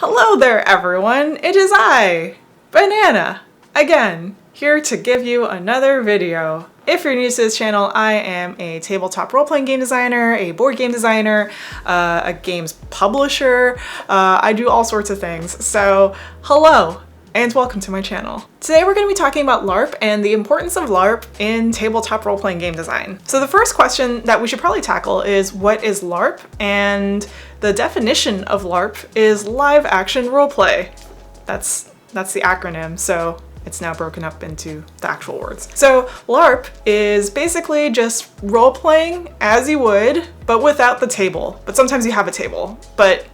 Hello there everyone, it is I, Banana, again, here to give you another video. If you're new to this channel, I am a tabletop role-playing game designer, a board game designer, a games publisher. I do all sorts of things, so hello and welcome to my channel. Today we're going to be talking about LARP and the importance of LARP in tabletop role-playing game design. So the first question that we should probably tackle is, what is LARP? And the definition of LARP is live action roleplay. That's the acronym, so it's now broken up into the actual words. So LARP is basically just role-playing as you would, but without the table. But sometimes you have a table, but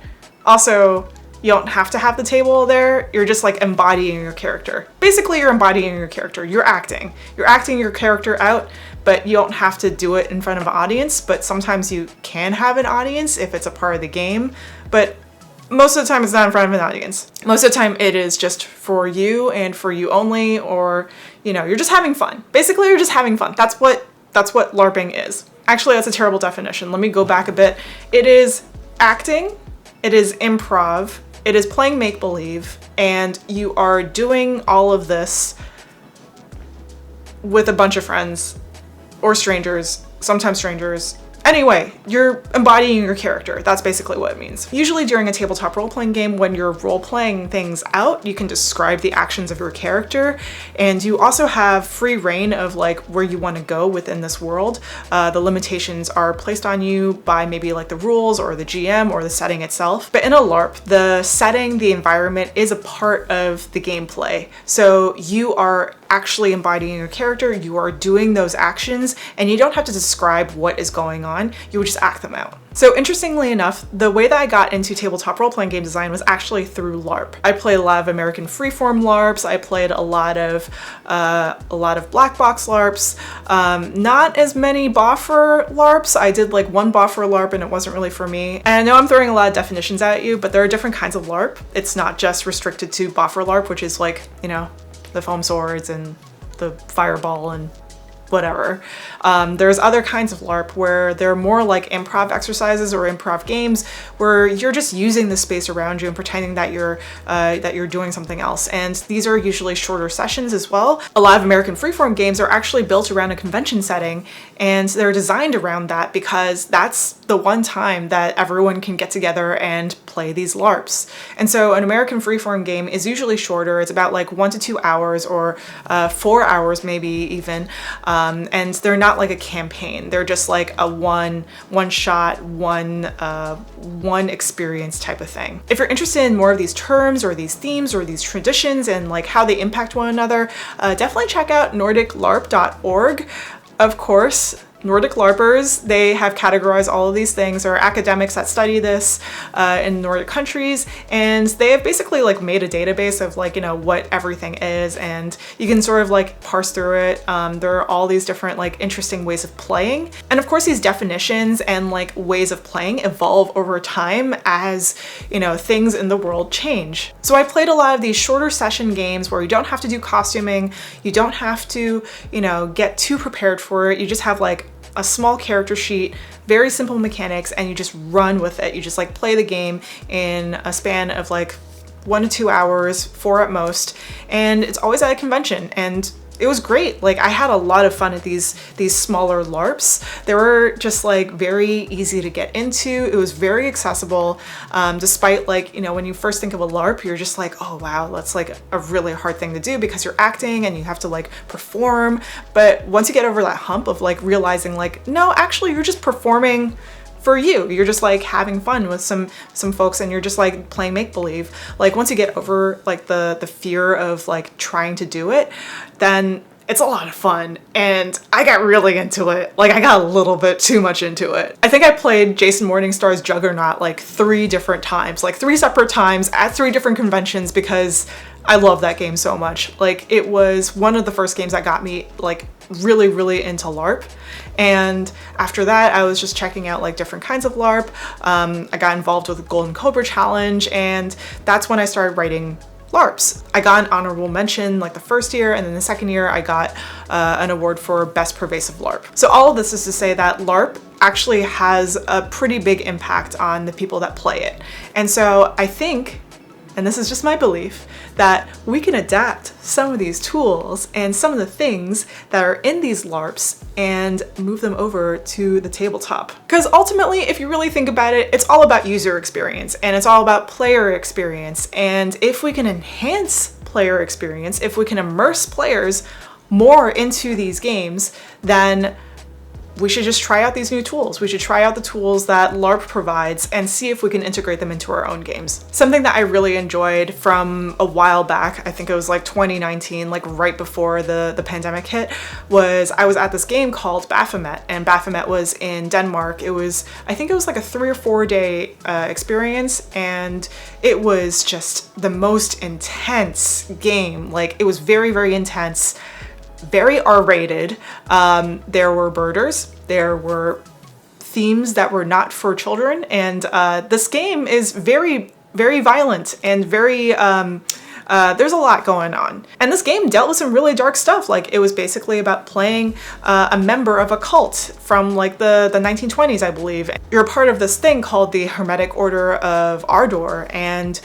also you don't have to have the table there. You're just like embodying your character. Basically, you're embodying your character. You're acting. You're acting your character out, but you don't have to do it in front of an audience. But sometimes you can have an audience if it's a part of the game. But most of the time it's not in front of an audience. Most of the time it is just for you and for you only, or, you know, you're just having fun. Basically, you're just having fun. That's what LARPing is. Actually, that's a terrible definition. Let me go back a bit. It is acting. It is improv. It is playing make-believe, and you are doing all of this with a bunch of friends or strangers, sometimes strangers. Anyway, you're embodying your character. That's basically what it means. Usually during a tabletop role-playing game, when you're role-playing things out, you can describe the actions of your character, and you also have free reign of like where you want to go within this world. The limitations are placed on you by maybe like the rules or the GM or the setting itself. But in a LARP, the setting, the environment is a part of the gameplay. So you are actually embodying your character, you are doing those actions, and you don't have to describe what is going on, you would just act them out. So interestingly enough, the way that I got into tabletop role-playing game design was actually through LARP. I played a lot of American freeform LARPs, I played a lot of black box LARPs, not as many boffer LARPs. I did like one boffer LARP and it wasn't really for me. And I know I'm throwing a lot of definitions at you, but there are different kinds of LARP. It's not just restricted to boffer LARP, which is like, you know, the foam swords and the fireball and whatever. There's other kinds of LARP where they're more like improv exercises or improv games where you're just using the space around you and pretending that you're doing something else. And these are usually shorter sessions as well. A lot of American freeform games are actually built around a convention setting, and they're designed around that because that's the one time that everyone can get together and play these LARPs. And so an American freeform game is usually shorter. It's about like 1 to 2 hours or 4 hours maybe even. And they're not like a campaign. They're just like a one shot, one experience type of thing. If you're interested in more of these terms or these themes or these traditions and like how they impact one another, definitely check out nordiclarp.org. Of course, Nordic LARPers, they have categorized all of these things. There are academics that study this in Nordic countries, and they have basically like made a database of like, you know, what everything is, and you can sort of like parse through it. There are all these different like interesting ways of playing. And of course these definitions and like ways of playing evolve over time as, you know, things in the world change. So I played a lot of these shorter session games where you don't have to do costuming, you don't have to, you know, get too prepared for it. You just have like a small character sheet, very simple mechanics, and you just run with it. You just like play the game in a span of like 1 to 2 hours, 4 at most, and it's always at a convention, and it was great. Like I had a lot of fun at these smaller LARPs. They were just like very easy to get into. It was very accessible, despite like, you know, when you first think of a LARP, you're just like, oh wow, that's like a really hard thing to do because you're acting and you have to like perform. But once you get over that hump of like realizing like, no, actually you're just performing for you. You're just like having fun with some folks, and you're just like playing make-believe. Like once you get over like the fear of like trying to do it, then it's a lot of fun, and I got really into it. Like I got a little bit too much into it. I think I played Jason Morningstar's Juggernaut like 3 different times, like 3 separate times at 3 different conventions because I love that game so much. Like it was one of the first games that got me like really into LARP. And after that, I was just checking out like different kinds of LARP. I got involved with the Golden Cobra Challenge, and that's when I started writing LARPs. I got an honorable mention like the first year, and then the second year I got an award for Best Pervasive LARP. So all of this is to say that LARP actually has a pretty big impact on the people that play it. And so I think and this is just my belief, that we can adapt some of these tools and some of the things that are in these LARPs and move them over to the tabletop. Because ultimately, if you really think about it, it's all about user experience and it's all about player experience. And if we can enhance player experience, if we can immerse players more into these games, then we should just try out these new tools. We should try out the tools that LARP provides and see if we can integrate them into our own games. Something that I really enjoyed from a while back, I think it was like 2019, like right before the pandemic hit, was I was at this game called Baphomet, and Baphomet was in Denmark. I think it was like a 3 or 4 day experience, and it was just the most intense game. Like, it was very, very intense. Very R-rated. There were birders, there were themes that were not for children, and this game is very, very violent and very, there's a lot going on. And this game dealt with some really dark stuff. Like, it was basically about playing a member of a cult from like the 1920s, I believe. You're a part of this thing called the Hermetic Order of Ardor, and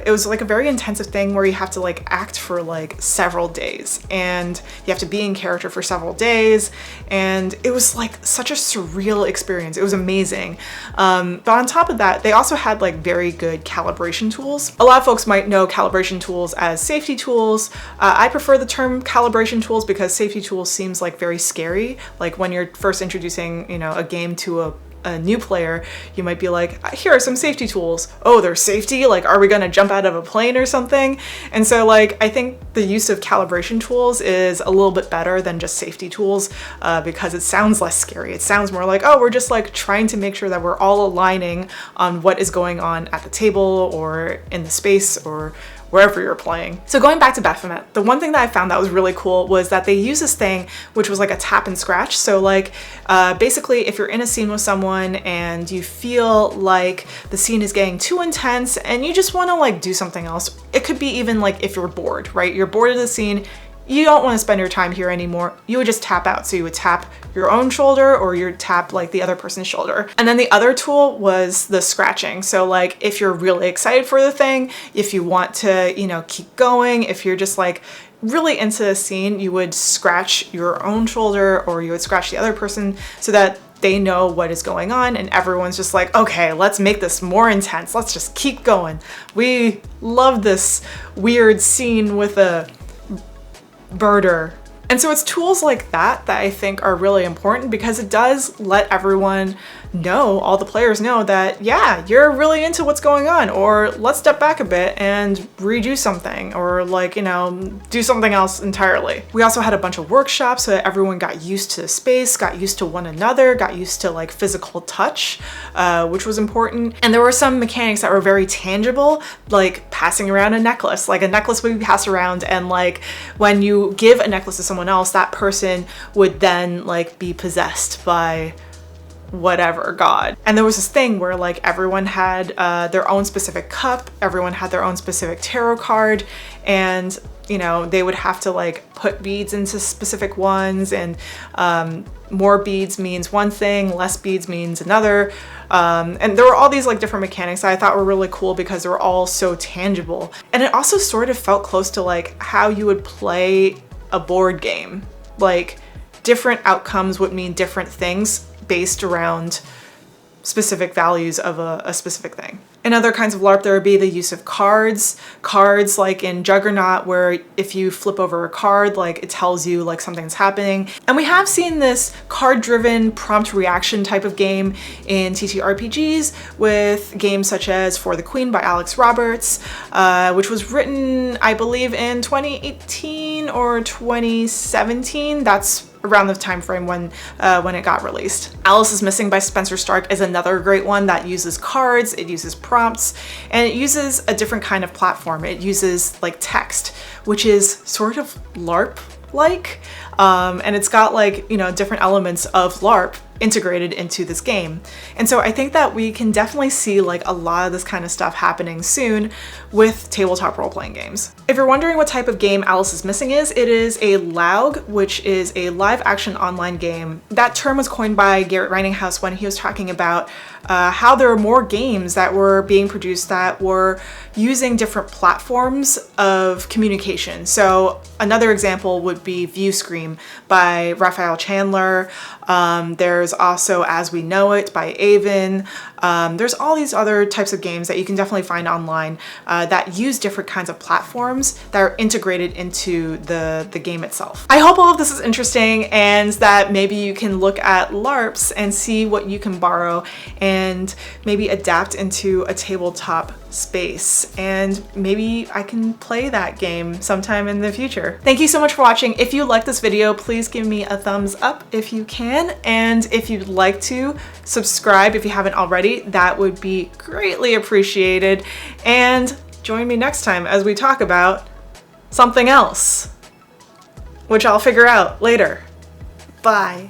it was like a very intensive thing where you have to like act for like several days, and you have to be in character for several days, and it was like such a surreal experience. It was amazing. But on top of that, they also had like very good calibration tools. A lot of folks might know calibration tools as safety tools. I prefer the term calibration tools because safety tools seems like very scary. Like, when you're first introducing, you know, a game to a new player, you might be like, here are some safety tools. Oh, there's safety? Like, are we gonna jump out of a plane or something? And so like, I think the use of calibration tools is a little bit better than just safety tools because it sounds less scary. It sounds more like, oh, we're just like trying to make sure that we're all aligning on what is going on at the table or in the space or wherever you're playing. So going back to Baphomet, the one thing that I found that was really cool was that they use this thing which was like a tap and scratch. So like basically, if you're in a scene with someone and you feel like the scene is getting too intense and you just want to like do something else, it could be even like if you're bored, right? You're bored of the scene, you don't want to spend your time here anymore, you would just tap out. So you would tap your own shoulder or you tap like the other person's shoulder. And then the other tool was the scratching. So like, if you're really excited for the thing, if you want to, you know, keep going, if you're just like really into the scene, you would scratch your own shoulder or you would scratch the other person so that they know what is going on and everyone's just like, okay, let's make this more intense. Let's just keep going. We love this weird scene with a birder. And so it's tools like that I think are really important because it does let everyone know, all the players know that, yeah, you're really into what's going on, or let's step back a bit and redo something, or like, you know, do something else entirely. We also had a bunch of workshops so that everyone got used to the space, got used to one another, got used to like physical touch, which was important. And there were some mechanics that were very tangible, like passing around a necklace. Like, a necklace would be passed around, and like when you give a necklace to someone else, that person would then like be possessed by whatever god. And there was this thing where like everyone had their own specific cup, everyone had their own specific tarot card, and you know, they would have to like put beads into specific ones, and more beads means one thing, less beads means another. And there were all these like different mechanics that I thought were really cool because they were all so tangible. And it also sort of felt close to like how you would play a board game. Like, different outcomes would mean different things based around specific values of a specific thing. In other kinds of LARP, there would be the use of cards like in Juggernaut, where if you flip over a card, like it tells you like something's happening. And we have seen this card-driven prompt reaction type of game in TTRPGs with games such as For the Queen by Alex Roberts, which was written, I believe, in 2018 or 2017. That's around the time frame when it got released. Alice is Missing by Spencer Stark is another great one that uses cards, it uses prompts, and it uses a different kind of platform. It uses like text, which is sort of LARP-like, and it's got like, you know, different elements of LARP integrated into this game. And so I think that we can definitely see like a lot of this kind of stuff happening soon with tabletop role-playing games. If you're wondering what type of game Alice is Missing is, it is a LAOG, which is a live action online game. That term was coined by Garrett Reininghouse when he was talking about how there are more games that were being produced that were using different platforms of communication. So another example would be Viewscream by Raphael Chandler. There's also As We Know It by Avon. There's all these other types of games that you can definitely find online that use different kinds of platforms that are integrated into the game itself. I hope all of this is interesting and that maybe you can look at LARPs and see what you can borrow and maybe adapt into a tabletop space, and maybe I can play that game sometime in the future. Thank you so much for watching. If you like this video, please give me a thumbs up if you can, and if you'd like to, subscribe if you haven't already. That would be greatly appreciated, and join me next time as we talk about something else, which I'll figure out later. Bye.